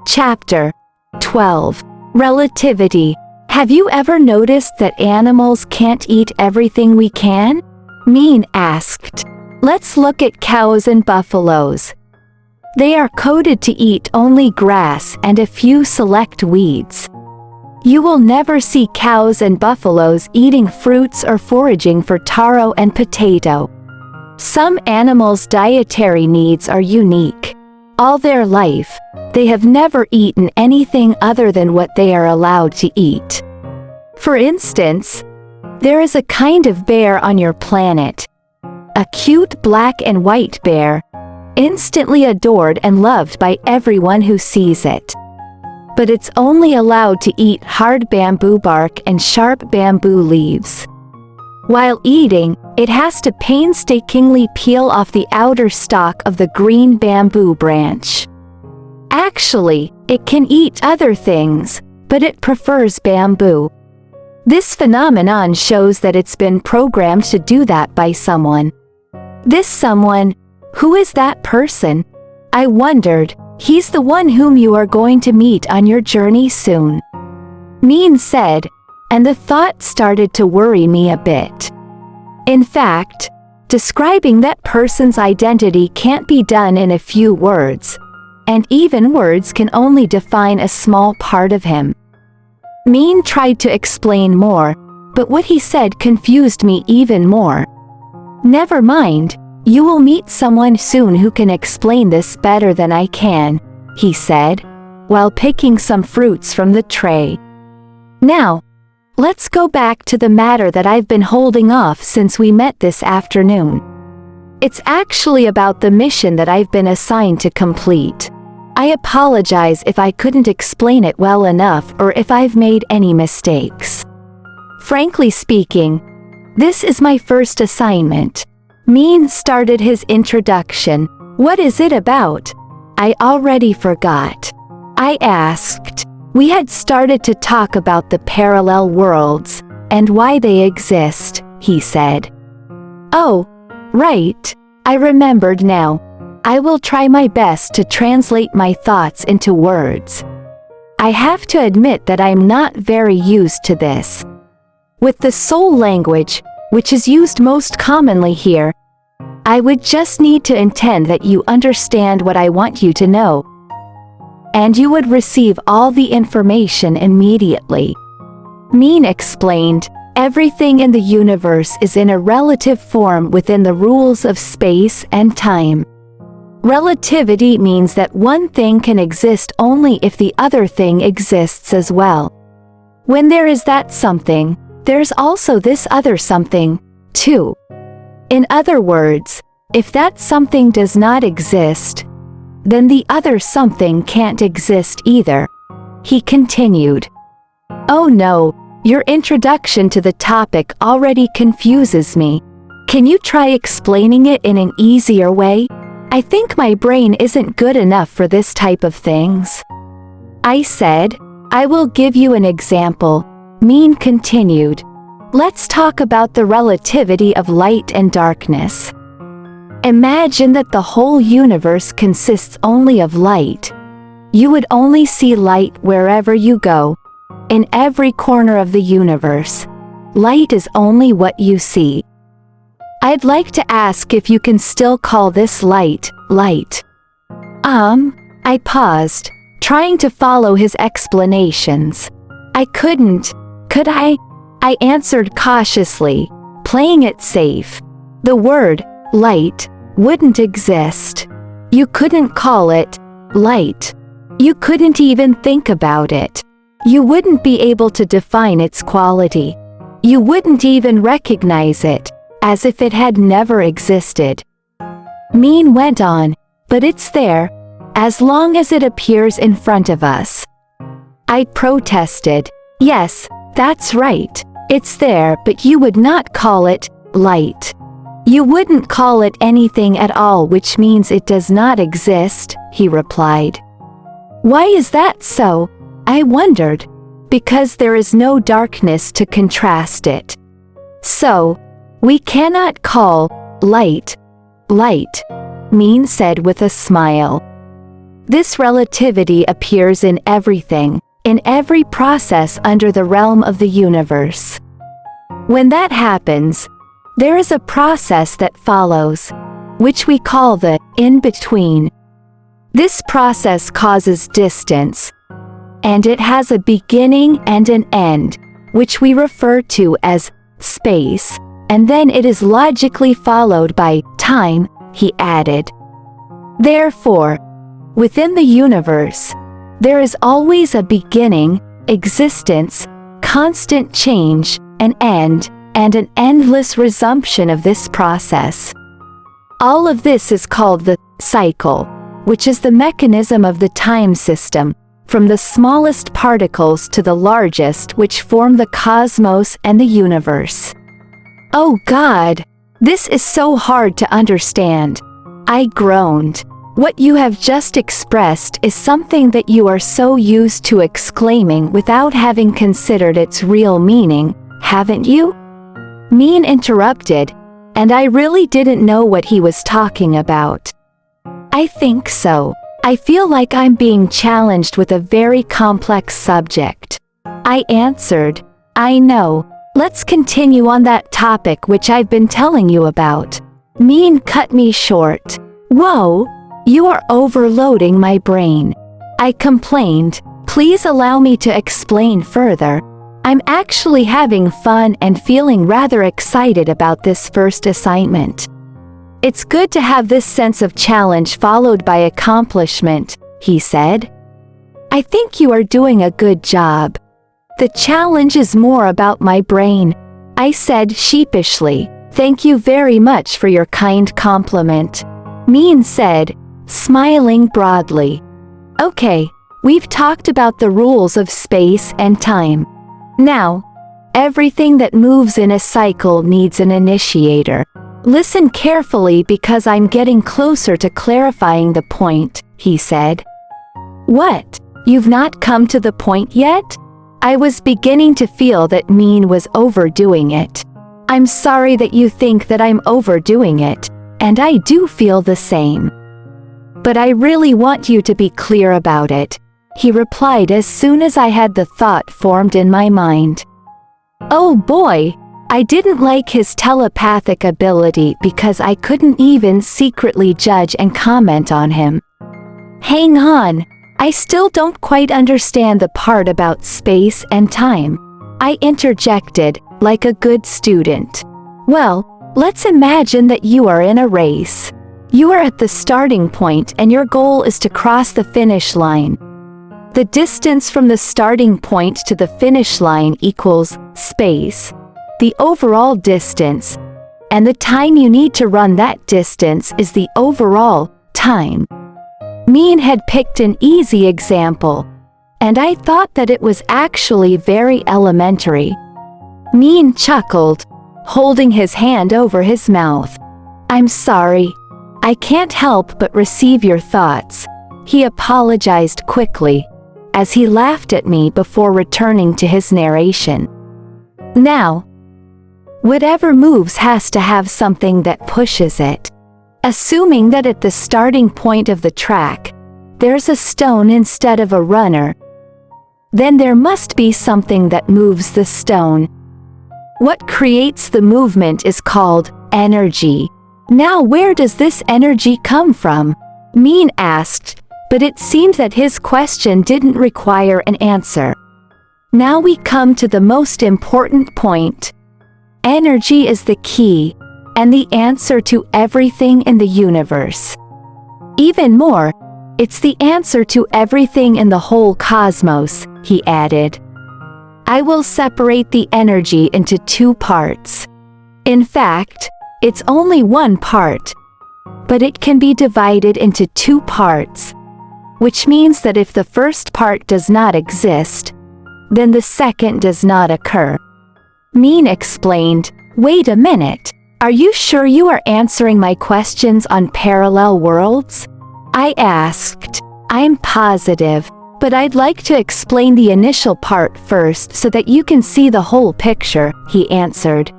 Chapter 12. Relativity. Have you ever noticed that animals can't eat everything we can? Mean asked. Let's look at cows and buffaloes. They are coded to eat only grass and a few select weeds. You will never see cows and buffaloes eating fruits or foraging for taro and potato. Some animals' dietary needs are unique. All their life, they have never eaten anything other than what they are allowed to eat. For instance, there is a kind of bear on your planet. A cute black and white bear, instantly adored and loved by everyone who sees it. But it's only allowed to eat hard bamboo bark and sharp bamboo leaves. While eating, it has to painstakingly peel off the outer stalk of the green bamboo branch. Actually, it can eat other things, but it prefers bamboo. This phenomenon shows that it's been programmed to do that by someone. This someone, who is that person? I wondered. He's the one whom you are going to meet on your journey soon. Mean said, and the thought started to worry me a bit. In fact, describing that person's identity can't be done in a few words, and even words can only define a small part of him. Mean tried to explain more, but what he said confused me even more. Never mind, you will meet someone soon who can explain this better than I can, he said, while picking some fruits from the tray. Now, let's go back to the matter that I've been holding off since we met this afternoon. It's actually about the mission that I've been assigned to complete. I apologize if I couldn't explain it well enough or if I've made any mistakes. Frankly speaking, this is my first assignment. Mean started his introduction. What is it about? I already forgot. I asked. We had started to talk about the parallel worlds, and why they exist, he said. Oh, right, I remembered now. I will try my best to translate my thoughts into words. I have to admit that I'm not very used to this. With the soul language, which is used most commonly here, I would just need to intend that you understand what I want you to know, and you would receive all the information immediately. Mean explained, everything in the universe is in a relative form within the rules of space and time. Relativity means that one thing can exist only if the other thing exists as well. When there is that something, there's also this other something, too. In other words, if that something does not exist, then the other something can't exist either. He continued. Oh no, your introduction to the topic already confuses me. Can you try explaining it in an easier way? I think my brain isn't good enough for this type of things. I said. I will give you an example. Mean continued. Let's talk about the relativity of light and darkness. Imagine that the whole universe consists only of light. You would only see light wherever you go. In every corner of the universe, light is only what you see. I'd like to ask if you can still call this light, light. I paused, trying to follow his explanations. I couldn't, could I? I answered cautiously, playing it safe. The word, light, wouldn't exist. You couldn't call it, light. You couldn't even think about it. You wouldn't be able to define its quality. You wouldn't even recognize it, as if it had never existed. Mean went on, but it's there, as long as it appears in front of us. I protested. Yes, that's right. It's there, but you would not call it light. You wouldn't call it anything at all, which means it does not exist, he replied. Why is that so? I wondered. Because there is no darkness to contrast it. So, we cannot call light, light, Mean said with a smile. This relativity appears in everything, in every process under the realm of the universe. When that happens, there is a process that follows, which we call the in-between. This process causes distance, and it has a beginning and an end, which we refer to as space, and then it is logically followed by time, he added. Therefore, within the universe, there is always a beginning, existence, constant change, an end, and an endless resumption of this process. All of this is called the cycle, which is the mechanism of the time system, from the smallest particles to the largest, which form the cosmos and the universe. Oh God, this is so hard to understand. I groaned. What you have just expressed is something that you are so used to exclaiming without having considered its real meaning, haven't you? Mean interrupted, and I really didn't know what he was talking about. I think so. I feel like I'm being challenged with a very complex subject. I answered, I know. Let's continue on that topic which I've been telling you about. Mean cut me short. Whoa, you are overloading my brain. I complained, please allow me to explain further. I'm actually having fun and feeling rather excited about this first assignment. It's good to have this sense of challenge followed by accomplishment, he said. I think you are doing a good job. The challenge is more about my brain, I said sheepishly. Thank you very much for your kind compliment, Mean said, smiling broadly. Okay, we've talked about the rules of space and time. Now, everything that moves in a cycle needs an initiator. Listen carefully because I'm getting closer to clarifying the point, he said. What? You've not come to the point yet? I was beginning to feel that Mean was overdoing it. I'm sorry that you think that I'm overdoing it, and I do feel the same. But I really want you to be clear about it, he replied as soon as I had the thought formed in my mind. Oh boy! I didn't like his telepathic ability because I couldn't even secretly judge and comment on him. Hang on, I still don't quite understand the part about space and time, I interjected, like a good student. Well, let's imagine that you are in a race. You are at the starting point and your goal is to cross the finish line. The distance from the starting point to the finish line equals space, the overall distance, and the time you need to run that distance is the overall time. Mean had picked an easy example, and I thought that it was actually very elementary. Mean chuckled, holding his hand over his mouth. I'm sorry. I can't help but receive your thoughts, he apologized quickly, as he laughed at me before returning to his narration. Now, whatever moves has to have something that pushes it. Assuming that at the starting point of the track, there's a stone instead of a runner, then there must be something that moves the stone. What creates the movement is called energy. Now where does this energy come from? Mean asked, but it seemed that his question didn't require an answer. Now we come to the most important point. Energy is the key, and the answer to everything in the universe. Even more, it's the answer to everything in the whole cosmos, he added. I will separate the energy into two parts. In fact, it's only one part, but it can be divided into two parts, which means that if the first part does not exist, then the second does not occur. Mean explained, wait a minute, are you sure you are answering my questions on parallel worlds? I asked. I'm positive, but I'd like to explain the initial part first so that you can see the whole picture, he answered.